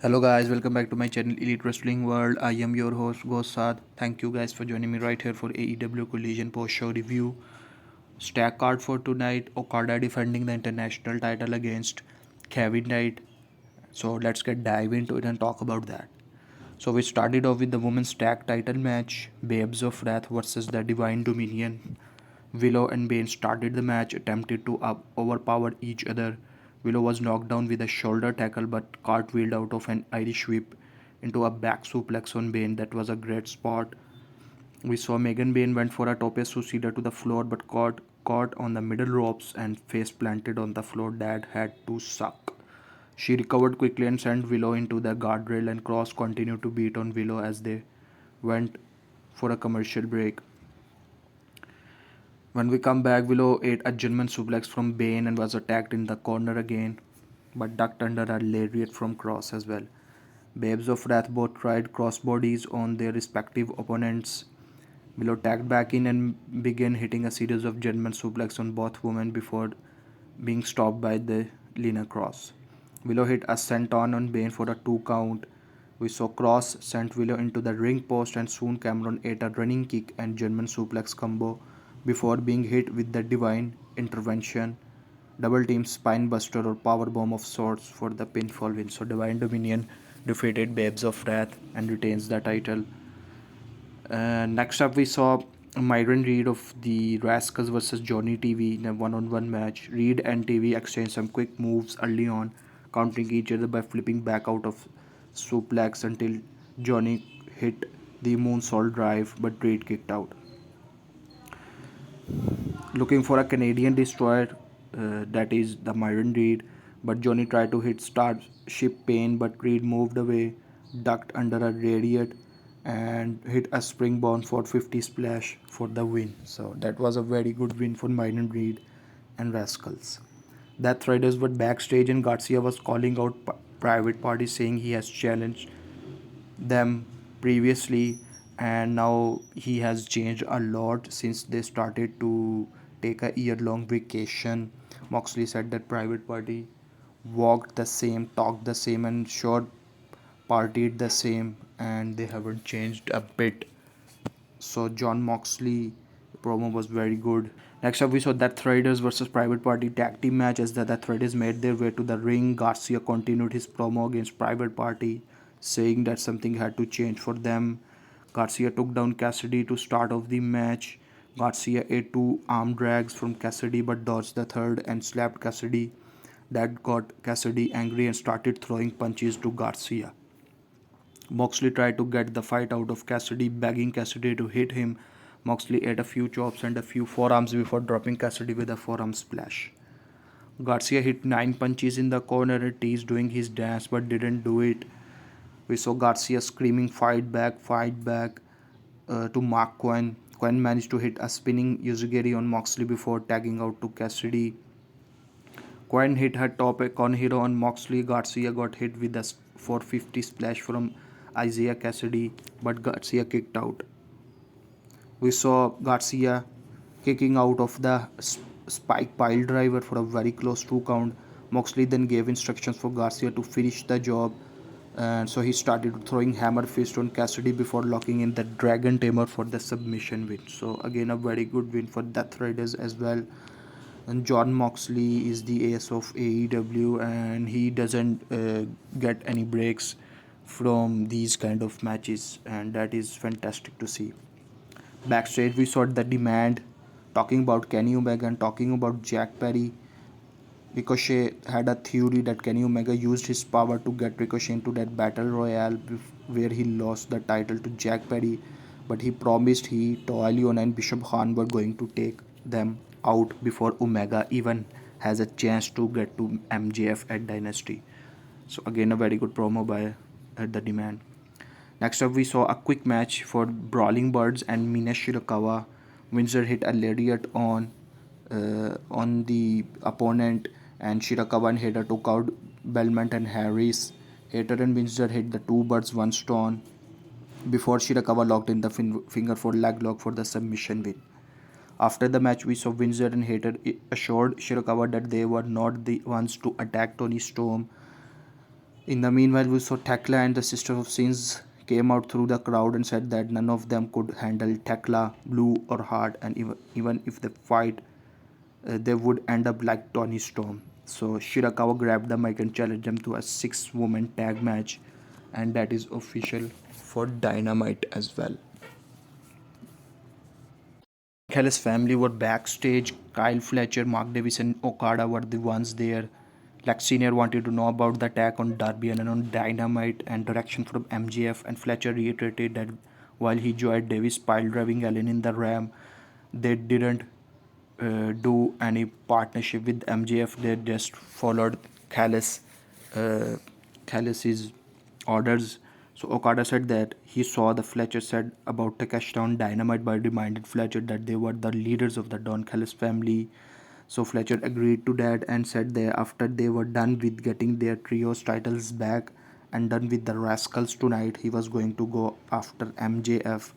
Hello guys, welcome back to my channel Elite Wrestling World. I am your host GhostSaad. Thank you guys for joining me right here for AEW Collision post show review. Stack card for tonight: Okada defending the international title against Kevin Knight. So let's get dive into it and talk about that. So we started off with the women's tag title match: Babes of Wrath versus the Divine Dominion. Willow and Bayne started the match, attempted to overpower each other. Willow was knocked down with a shoulder tackle but cartwheeled out of an Irish whip into a back suplex on Bayne. That was a great spot. We saw Megan Bayne went for a tope suicida to the floor but caught on the middle ropes and face planted on the floor. That had to suck. She recovered quickly and sent Willow into the guardrail, and Kross continued to beat on Willow as they went for a commercial break. When we come back, Willow ate a German suplex from Bayne and was attacked in the corner again, but ducked under a lariat from Kross as well. Babes of Wrath both tried crossbodies on their respective opponents. Willow tagged back in and began hitting a series of German suplex on both women before being stopped by the Lena Kross. Willow hit a senton on Bayne for a 2 count. We saw Kross sent Willow into the ring post, and soon Cameron ate a running kick and German suplex combo before being hit with the divine intervention, double team spine buster or power bomb of sorts for the pinfall win. So Divine Dominion defeated Babes of Wrath and retains the title. Next up, we saw Myron Reed of the Rascalz versus Johnny TV in a one-on-one match. Reed and TV exchanged some quick moves early on, countering each other by flipping back out of suplex until Johnny hit the moonsault drive, but Reed kicked out. Looking for a Canadian destroyer, that is the Myron Reed, but Johnny tried to hit Starship Pain, but Reed moved away, ducked under a radiate, and hit a springboard 450 splash for the win. So that was a very good win for Myron Reed and Rascalz. Death Riders were backstage and Garcia was calling out private parties, saying he has challenged them previously and now he has changed a lot since they started to take a year-long vacation. Moxley said that private party walked the same, talked the same, and sure partied the same, and they haven't changed a bit. So John Moxley promo was very good. Next up, we saw Death Riders versus Private Party tag team match as the Death Riders made their way to the ring. Garcia continued his promo against Private Party, saying that something had to change for them. Garcia took down Cassidy to start off the match. Garcia ate 2 arm drags from Cassidy but dodged the third and slapped Cassidy. That got Cassidy angry and started throwing punches to Garcia. Moxley tried to get the fight out of Cassidy, begging Cassidy to hit him. Moxley ate a few chops and a few forearms before dropping Cassidy with a forearm splash. Garcia hit 9 punches in the corner and teased doing his dance but didn't do it. We saw Garcia screaming fight back to Mark Quinn. Quinn managed to hit a spinning Yuzugiri on Moxley before tagging out to Cassidy. Quinn hit her top con hero on Moxley. Garcia got hit with a 450 splash from Isaiah Cassidy, but Garcia kicked out. We saw Garcia kicking out of the spike pile driver for a very close 2 count. Moxley then gave instructions for Garcia to finish the job, and so he started throwing hammer fist on Cassidy before locking in the Dragon Tamer for the submission win. So again, a very good win for Death Riders as well. And John Moxley is the ace of AEW, and he doesn't get any breaks from these kind of matches, and that is fantastic to see. Backstage, we saw the demand talking about Kenny Omega and talking about Jack Perry. Ricochet had a theory that Kenny Omega used his power to get Ricochet into that battle royale where he lost the title to Jack Perry, but he promised he, Toalion, and Bishop Khan were going to take them out before Omega even has a chance to get to MJF at Dynasty. So again, a very good promo by the demand. Next up, we saw a quick match for Brawling Birds and Mina Shirakawa. Windsor hit a lariat on the opponent, and Shirakawa and Hater took out Belmont and Harris. Hater and Windsor hit the 2 birds, 1 stone before Shirakawa locked in the finger for leg lock for the submission win. After the match, we saw Windsor and Hater assured Shirakawa that they were not the ones to attack Tony Storm. In the meanwhile, we saw Tekla and the Sister of Sins came out through the crowd and said that none of them could handle Tekla, Blue, or Hart, and even if they fight, they would end up like Tony Storm. So Shirakawa grabbed the mic and challenged them to a 6-woman tag match, and that is official for Dynamite as well. Callis family were backstage. Kyle Fletcher, Mark Davis, and Okada were the ones there. Lex Senior wanted to know about the attack on Darby and on Dynamite and direction from MJF, and Fletcher reiterated that while he joined Davis pile driving Allen in the Ram, they didn't do any partnership with MJF. They just followed Callis, uh, Callis's orders. So Okada said that he saw the Fletcher said about Takeshita on Dynamite, but reminded Fletcher that they were the leaders of the Don Callis family. So Fletcher agreed to that and said that after they were done with getting their trios titles back and done with the Rascalz tonight, he was going to go after MJF.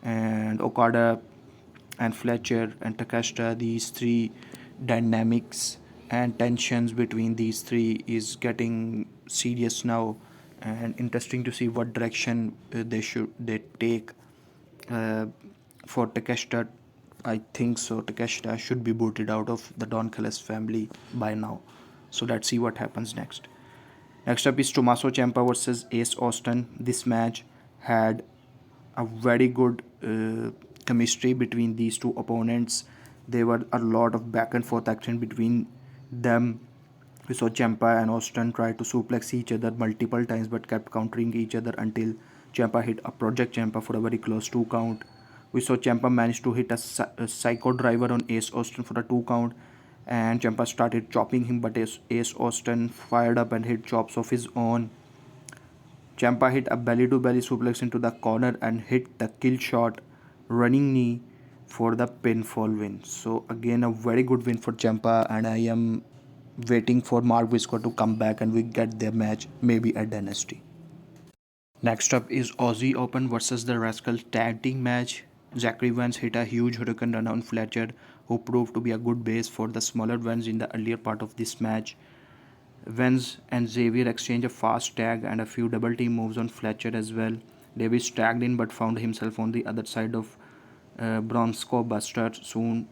And Okada and Fletcher and Takeshita, these three dynamics and tensions between these three is getting serious now, and interesting to see what direction they take. uh, for Takeshita, I think so Takeshita should be booted out of the Don Callis family by now, so let's see what happens next. Next up is Tommaso Ciampa versus Ace Austin. This match had a very good chemistry between these two opponents. There were a lot of back and forth action between them. We saw Champa and Austin try to suplex each other multiple times but kept countering each other until Champa hit a Project Champa for a very close 2 count. We saw Champa manage to hit a Psycho Driver on Ace Austin for a 2 count, and Champa started chopping him, but Ace Austin fired up and hit chops of his own. Champa hit a belly to belly suplex into the corner and hit the kill shot running knee for the pinfall win. So again a very good win for Champa, and I am waiting for Mark Visco to come back and we get their match maybe at Dynasty. Next up is Aussie Open versus the Rascalz tag team match. Zachary Vance hit a huge hurricane run on Fletcher, who proved to be a good base for the smaller ones in the earlier part of this match. Vance and Xavier exchange a fast tag and a few double team moves on Fletcher as well. Davis tagged in but found himself on the other side of Bronco Buster soon.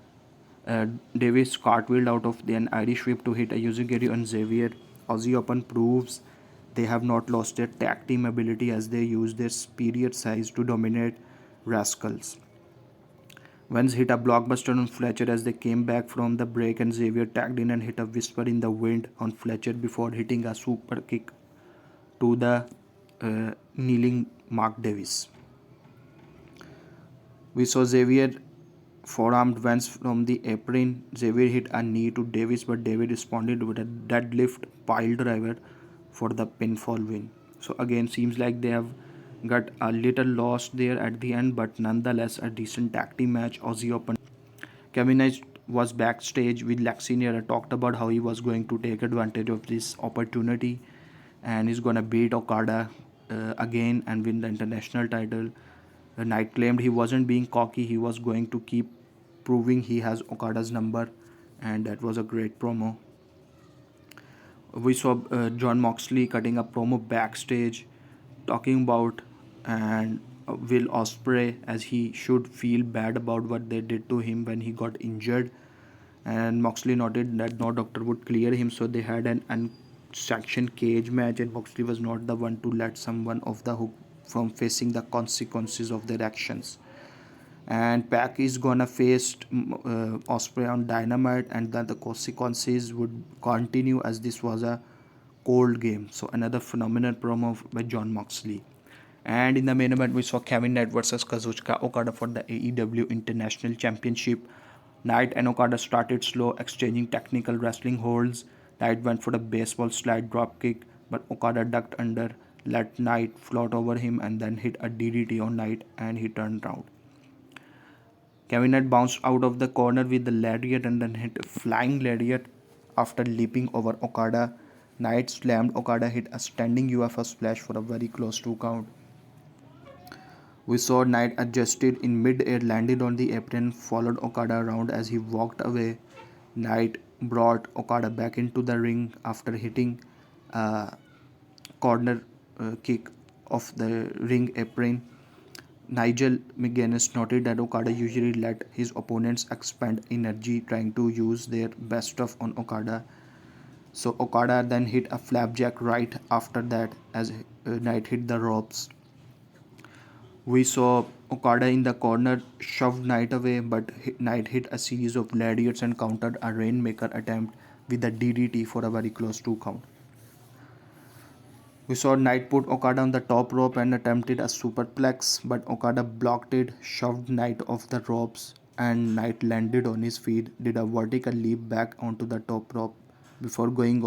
Davis cartwheeled out of an Irish whip to hit a Yuzugiri on Xavier. Aussie Open proves they have not lost their tag team ability as they use their superior size to dominate Rascalz. Vance hit a blockbuster on Fletcher as they came back from the break, and Xavier tagged in and hit a whisper in the wind on Fletcher before hitting a super kick to the kneeling Mark Davis. We saw Xavier forearmed Vance from the apron. Xavier hit a knee to Davis, but David responded with a deadlift pile driver for the pinfall win. So again, seems like they have got a little lost there at the end, but nonetheless a decent tag team match. Aussie Open. Kevin Nash was backstage with Lex Senior and talked about how he was going to take advantage of this opportunity and he's gonna beat Okada again and win the international title. Knight claimed he wasn't being cocky, he was going to keep proving he has Okada's number, and that was a great promo. We saw John Moxley cutting a promo backstage talking about and Will Ospreay, as he should feel bad about what they did to him when he got injured, and Moxley noted that no doctor would clear him, so they had an unsanctioned cage match and Moxley was not the one to let someone off the hook from facing the consequences of their actions. And Pac is gonna face Osprey on Dynamite, and then the consequences would continue as this was a cold game. So another phenomenal promo by John Moxley. And in the main event, we saw Kevin Knight versus Kazuchika Okada for the AEW International Championship. Knight and Okada started slow, exchanging technical wrestling holds. Knight went for the baseball slide drop kick, but Okada ducked under, let Knight float over him, and then hit a DDT on Knight, and he turned around. Kevin Knight bounced out of the corner with the lariat and then hit a flying lariat after leaping over Okada. Knight slammed Okada, hit a standing UFO splash for a very close 2 count. We saw Knight adjusted in mid-air, landed on the apron, followed Okada around as he walked away. Knight brought Okada back into the ring after hitting corner kick of the ring apron. Nigel McGuinness noted that Okada usually let his opponents expend energy trying to use their best stuff on Okada. So Okada then hit a flapjack right after that as Knight hit the ropes. We saw Okada in the corner shoved Knight away, but Knight hit a series of lariats and countered a Rainmaker attempt with a DDT for a very close 2 count. We saw Knight put Okada on the top rope and attempted a superplex, but Okada blocked it, shoved Knight off the ropes, and Knight landed on his feet, did a vertical leap back onto the top rope before going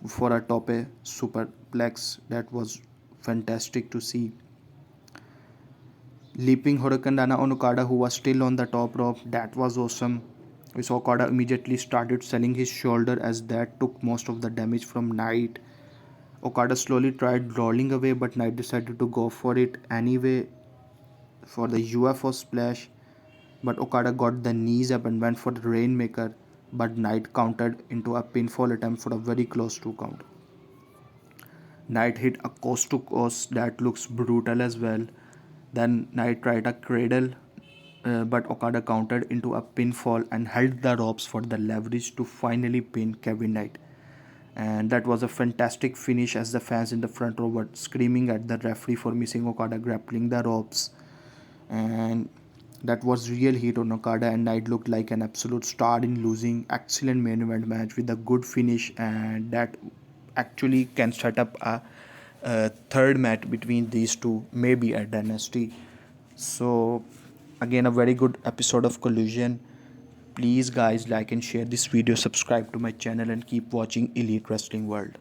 for a tope superplex. That was fantastic to see. Leaping Hurricane Rana on Okada, who was still on the top rope, that was awesome. We saw Okada immediately started selling his shoulder as that took most of the damage from Knight. Okada slowly tried rolling away, but Knight decided to go for it anyway for the UFO splash. But Okada got the knees up and went for the Rainmaker, but Knight countered into a pinfall attempt for a very close 2 count. Knight hit a coast to coast that looks brutal as well. Then Knight tried a cradle, but Okada countered into a pinfall and held the ropes for the leverage to finally pin Kevin Knight. And that was a fantastic finish as the fans in the front row were screaming at the referee for missing Okada grappling the ropes. And that was real heat on Okada, and Knight looked like an absolute star in losing. Excellent main event match with a good finish, and that actually can set up a third match between these two, maybe a dynasty. So again, a very good episode of Collision. Please guys, like and share this video, subscribe to my channel, and keep watching Elite Wrestling World.